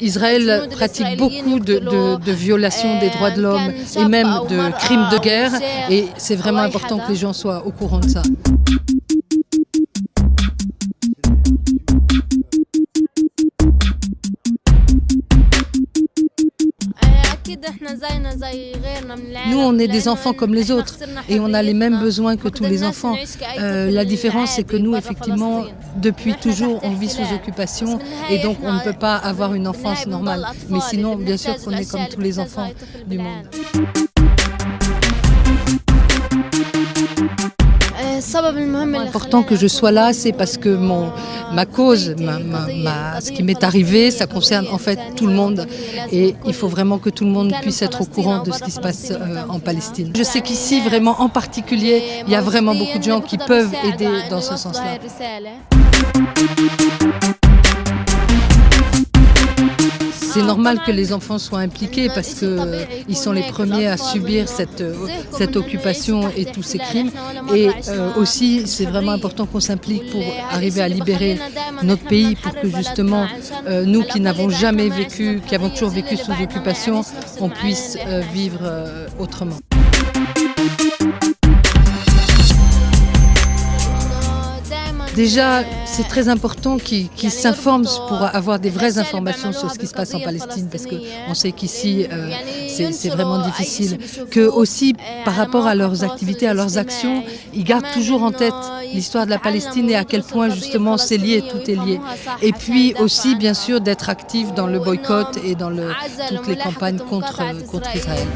Israël pratique beaucoup de violations des droits de l'homme et même de crimes de guerre, et c'est vraiment important que les gens soient au courant de ça. Nous, on est des enfants comme les autres et on a les mêmes besoins que tous les enfants. La différence, c'est que nous, effectivement, depuis toujours, on vit sous occupation et donc on ne peut pas avoir une enfance normale. Mais sinon, bien sûr qu'on est comme tous les enfants du monde. Important que je sois là, c'est parce que ma cause, ce qui m'est arrivé, ça concerne en fait tout le monde et il faut vraiment que tout le monde puisse être au courant de ce qui se passe en Palestine. Je sais qu'ici, vraiment en particulier, il y a vraiment beaucoup de gens qui peuvent aider dans ce sens-là. C'est normal que les enfants soient impliqués parce qu'ils sont les premiers à subir cette occupation et tous ces crimes. Et aussi, c'est vraiment important qu'on s'implique pour arriver à libérer notre pays, pour que justement, nous qui n'avons jamais vécu, qui avons toujours vécu sous occupation, on puisse vivre autrement. Déjà, c'est très important qu'ils s'informent pour avoir des vraies informations sur ce qui se passe en Palestine, parce qu'on sait qu'ici, c'est vraiment difficile. Que aussi, par rapport à leurs activités, à leurs actions, ils gardent toujours en tête l'histoire de la Palestine et à quel point, justement, c'est lié, tout est lié. Et puis aussi, bien sûr, d'être actifs dans le boycott et dans toutes les campagnes contre Israël.